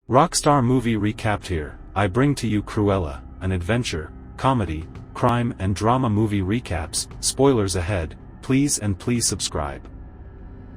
Rockstar Movie Recapped here. I bring to you Cruella, an adventure, comedy, crime and drama movie recaps. Spoilers ahead, please subscribe.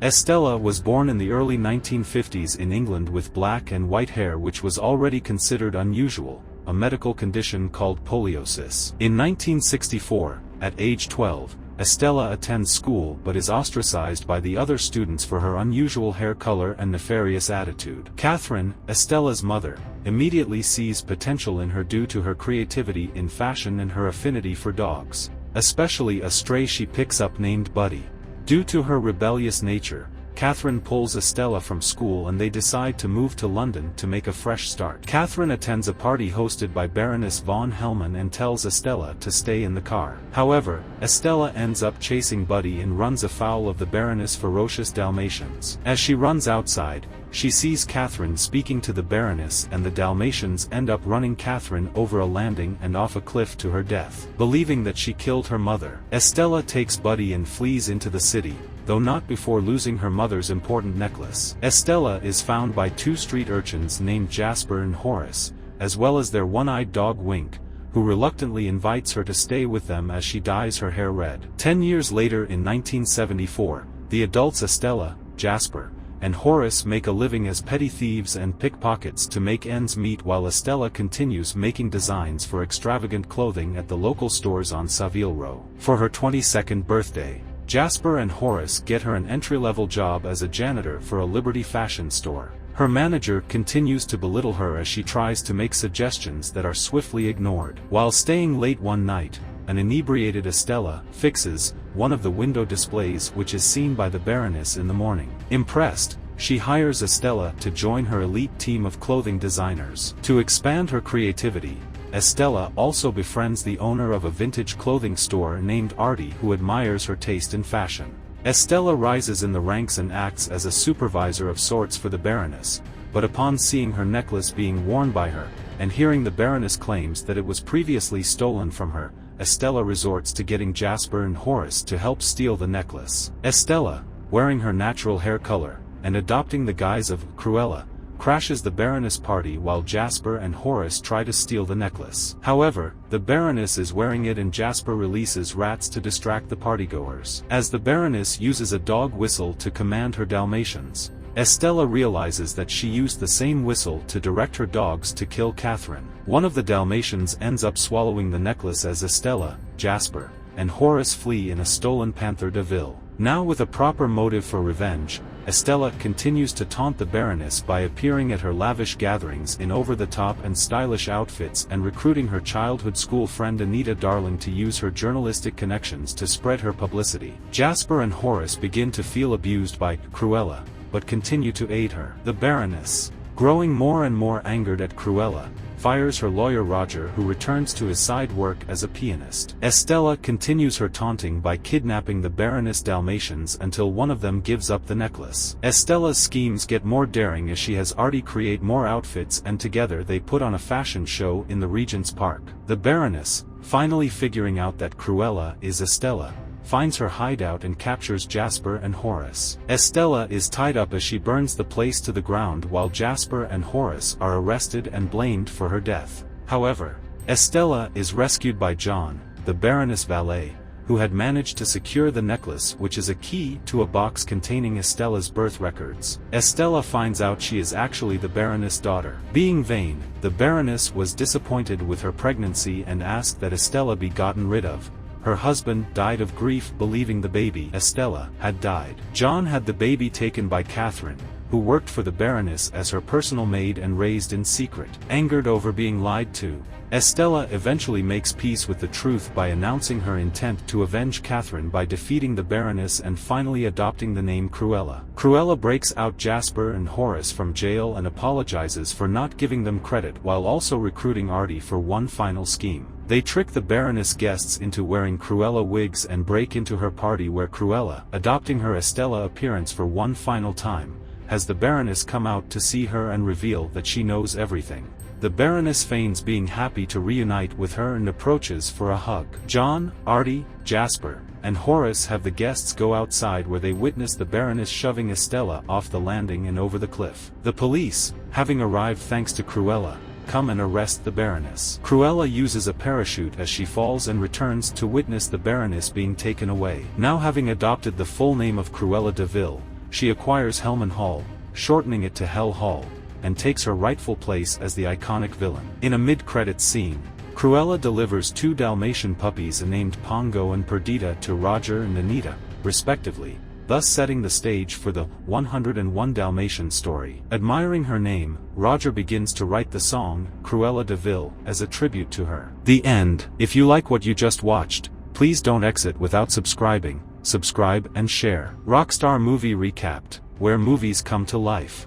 Estella was born in the early 1950s in England with black and white hair, which was already considered unusual, a medical condition called poliosis. In 1964, at age 12, Estella attends school but is ostracized by the other students for her unusual hair color and nefarious attitude. Catherine, Estella's mother, immediately sees potential in her due to her creativity in fashion and her affinity for dogs, especially a stray she picks up named Buddy. Due to her rebellious nature, Catherine pulls Estella from school and they decide to move to London to make a fresh start. Catherine attends a party hosted by Baroness von Hellman and tells Estella to stay in the car. However, Estella ends up chasing Buddy and runs afoul of the Baroness' ferocious Dalmatians. As she runs outside, she sees Catherine speaking to the Baroness, and the Dalmatians end up running Catherine over a landing and off a cliff to her death. Believing that she killed her mother, Estella takes Buddy and flees into the city, though not before losing her mother's important necklace. Estella is found by two street urchins named Jasper and Horace, as well as their one-eyed dog Wink, who reluctantly invites her to stay with them as she dyes her hair red. 10 years later in 1974, the adults Estella, Jasper, and Horace make a living as petty thieves and pickpockets to make ends meet, while Estella continues making designs for extravagant clothing at the local stores on Savile Row. For her 22nd birthday, Jasper and Horace get her an entry-level job as a janitor for a Liberty fashion store. Her manager continues to belittle her as she tries to make suggestions that are swiftly ignored. While staying late one night, an inebriated Estella fixes one of the window displays, which is seen by the Baroness in the morning. Impressed, she hires Estella to join her elite team of clothing designers. To expand her creativity, Estella also befriends the owner of a vintage clothing store named Artie, who admires her taste in fashion. Estella rises in the ranks and acts as a supervisor of sorts for the Baroness, but upon seeing her necklace being worn by her, and hearing the Baroness claims that it was previously stolen from her, Estella resorts to getting Jasper and Horace to help steal the necklace. Estella, wearing her natural hair color, and adopting the guise of Cruella, crashes the Baroness party while Jasper and Horace try to steal the necklace. However, the Baroness is wearing it and Jasper releases rats to distract the partygoers. As the Baroness uses a dog whistle to command her Dalmatians, Estella realizes that she used the same whistle to direct her dogs to kill Catherine. One of the Dalmatians ends up swallowing the necklace as Estella, Jasper, and Horace flee in a stolen Panther de Vil. Now with a proper motive for revenge, Estella continues to taunt the Baroness by appearing at her lavish gatherings in over-the-top and stylish outfits and recruiting her childhood school friend Anita Darling to use her journalistic connections to spread her publicity. Jasper and Horace begin to feel abused by Cruella, but continue to aid her. The Baroness, growing more and more angered at Cruella, fires her lawyer Roger, who returns to his side work as a pianist. Estella continues her taunting by kidnapping the Baroness Dalmatians until one of them gives up the necklace. Estella's schemes get more daring as she has Artie create more outfits, and together they put on a fashion show in the Regent's Park. The Baroness, finally figuring out that Cruella is Estella, finds her hideout and captures Jasper and Horace. Estella is tied up as she burns the place to the ground, while Jasper and Horace are arrested and blamed for her death. However, Estella is rescued by John, the Baroness' valet, who had managed to secure the necklace, which is a key to a box containing Estella's birth records. Estella finds out she is actually the Baroness' daughter. Being vain, the Baroness was disappointed with her pregnancy and asked that Estella be gotten rid of. Her husband died of grief, believing the baby, Estella, had died. John had the baby taken by Catherine, who worked for the Baroness as her personal maid and raised in secret. Angered over being lied to, Estella eventually makes peace with the truth by announcing her intent to avenge Catherine by defeating the Baroness and finally adopting the name Cruella. Cruella breaks out Jasper and Horace from jail and apologizes for not giving them credit, while also recruiting Artie for one final scheme. They trick the Baroness guests into wearing Cruella wigs and break into her party, where Cruella, adopting her Estella appearance for one final time, has the Baroness come out to see her and reveal that she knows everything. The Baroness feigns being happy to reunite with her and approaches for a hug. John, Artie, Jasper, and Horace have the guests go outside where they witness the Baroness shoving Estella off the landing and over the cliff. The police, having arrived thanks to Cruella, come and arrest the Baroness. Cruella uses a parachute as she falls and returns to witness the Baroness being taken away. Now having adopted the full name of Cruella de Vil, she acquires Hellman Hall, shortening it to Hell Hall, and takes her rightful place as the iconic villain. In a mid-credits scene, Cruella delivers 2 Dalmatian puppies named Pongo and Perdita to Roger and Anita, respectively, thus setting the stage for the 101 Dalmatian story. Admiring her name, Roger begins to write the song, Cruella de Vil, as a tribute to her. The end. If you like what you just watched, please don't exit without subscribing, subscribe and share. Rockstar Movie Recapped, where movies come to life.